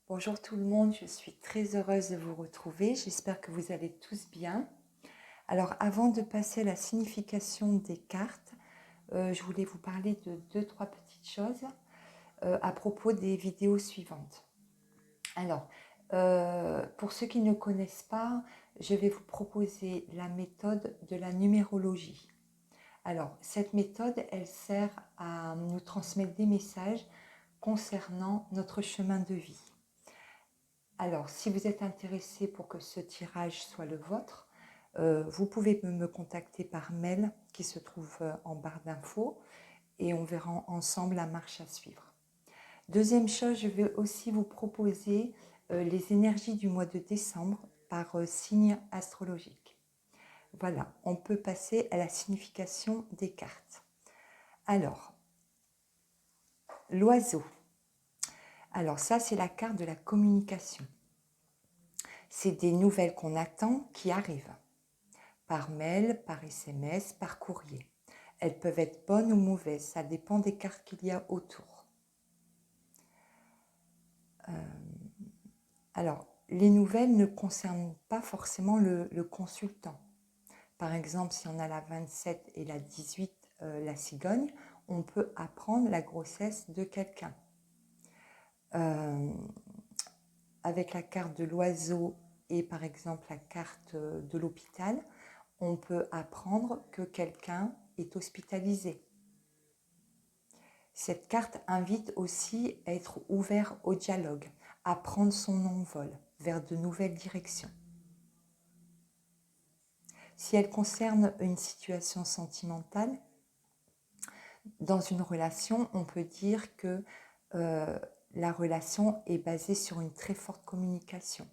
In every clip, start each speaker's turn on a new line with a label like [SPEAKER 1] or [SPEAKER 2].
[SPEAKER 1] Bonjour tout le monde, je suis très heureuse de vous retrouver. J'espère que vous allez tous bien. Alors avant de passer à la signification des cartes, je voulais vous parler de deux, trois petites choses à propos des vidéos suivantes. Alors, pour ceux qui ne connaissent pas, je vais vous proposer la méthode de la numérologie. Alors, cette méthode, elle sert à nous transmettre des messages concernant notre chemin de vie. Alors, si vous êtes intéressé pour que ce tirage soit le vôtre, vous pouvez me contacter par mail qui se trouve en barre d'infos et on verra ensemble la marche à suivre. Deuxième chose, je vais aussi vous proposer les énergies du mois de décembre par signe astrologique. Voilà, on peut passer à la signification des cartes. Alors, l'oiseau. Alors ça, c'est la carte de la communication. C'est des nouvelles qu'on attend qui arrivent. Par mail, par SMS, par courrier. Elles peuvent être bonnes ou mauvaises, ça dépend des cartes qu'il y a autour. Alors, les nouvelles ne concernent pas forcément le consultant. Par exemple, si on a la 27 et la 18, la cigogne, on peut apprendre la grossesse de quelqu'un. Avec la carte de l'oiseau et par exemple la carte de l'hôpital, on peut apprendre que quelqu'un est hospitalisé. Cette carte invite aussi à être ouvert au dialogue, à prendre son envol vers de nouvelles directions. Si elle concerne une situation sentimentale, dans une relation, on peut dire que la relation est basée sur une très forte communication.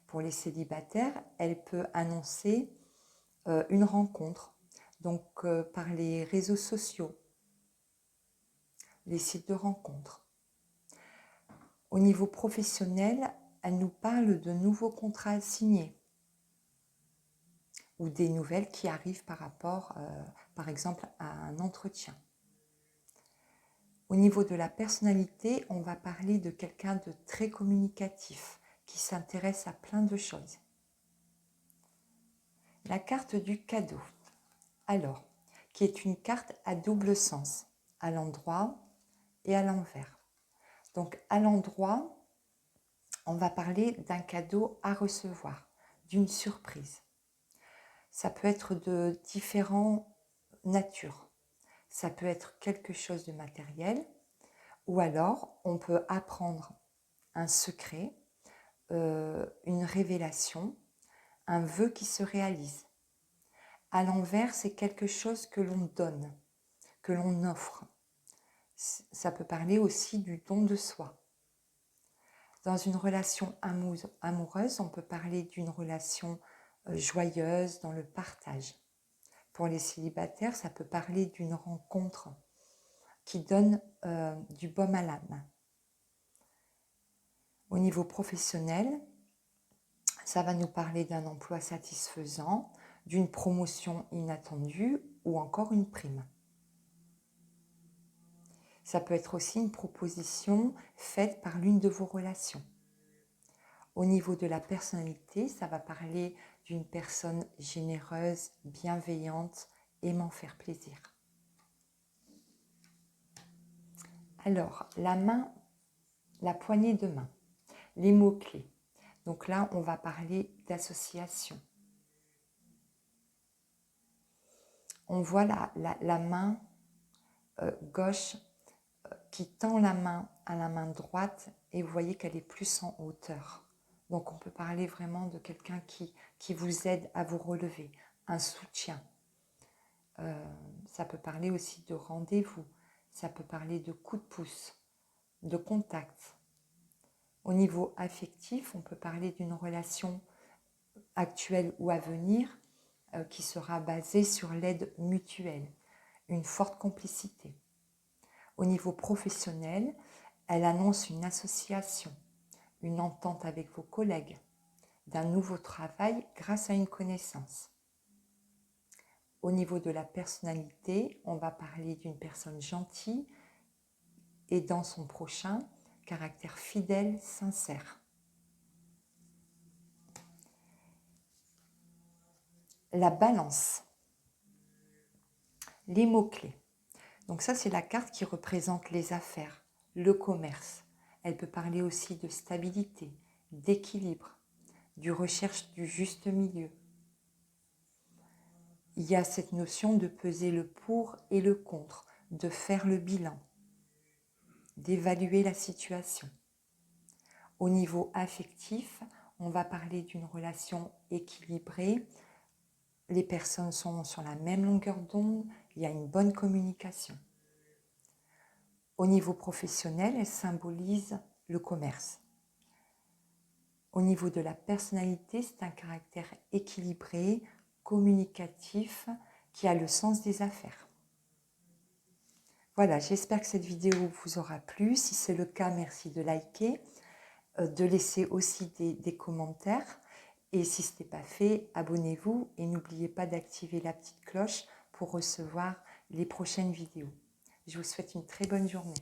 [SPEAKER 1] Pour les célibataires, elle peut annoncer une rencontre, donc par les réseaux sociaux, les sites de rencontres. Au niveau professionnel, elle nous parle de nouveaux contrats signés ou des nouvelles qui arrivent par rapport, par exemple, à un entretien. Au niveau de la personnalité, on va parler de quelqu'un de très communicatif, qui s'intéresse à plein de choses. La carte du cadeau, alors, qui est une carte à double sens, à l'endroit et à l'envers. Donc, à l'endroit, on va parler d'un cadeau à recevoir, d'une surprise. Ça peut être de différentes natures. Ça peut être quelque chose de matériel ou alors on peut apprendre un secret, une révélation, un vœu qui se réalise. À l'envers, c'est quelque chose que l'on donne, que l'on offre. Ça peut parler aussi du don de soi. Dans une relation amoureuse, on peut parler d'une relation joyeuse dans le partage. Pour les célibataires, ça peut parler d'une rencontre qui donne du baume à l'âme. Au niveau professionnel, ça va nous parler d'un emploi satisfaisant, d'une promotion inattendue ou encore une prime. Ça peut être aussi une proposition faite par l'une de vos relations. Au niveau de la personnalité, ça va parler d'une personne généreuse, bienveillante, aimant faire plaisir. Alors, la main, la poignée de main, les mots-clés. Donc là, on va parler d'association. On voit la main gauche qui tend la main à la main droite et vous voyez qu'elle est plus en hauteur. Donc on peut parler vraiment de quelqu'un qui vous aide à vous relever, un soutien. Ça peut parler aussi de rendez-vous, ça peut parler de coup de pouce, de contact. Au niveau affectif, on peut parler d'une relation actuelle ou à venir qui sera basée sur l'aide mutuelle, une forte complicité. Au niveau professionnel, elle annonce une association, une entente avec vos collègues, d'un nouveau travail grâce à une connaissance. Au niveau de la personnalité, on va parler d'une personne gentille, aidant son prochain, caractère fidèle, sincère. La balance. Les mots-clés. Donc ça, c'est la carte qui représente les affaires, le commerce. Elle peut parler aussi de stabilité, d'équilibre, du recherche du juste milieu. Il y a cette notion de peser le pour et le contre, de faire le bilan, d'évaluer la situation. Au niveau affectif, on va parler d'une relation équilibrée. Les personnes sont sur la même longueur d'onde, il y a une bonne communication. Au niveau professionnel, elle symbolise le commerce. Au niveau de la personnalité, c'est un caractère équilibré, communicatif, qui a le sens des affaires. Voilà, j'espère que cette vidéo vous aura plu. Si c'est le cas, merci de liker, de laisser aussi des commentaires. Et si ce n'est pas fait, abonnez-vous et n'oubliez pas d'activer la petite cloche pour recevoir les prochaines vidéos. Je vous souhaite une très bonne journée.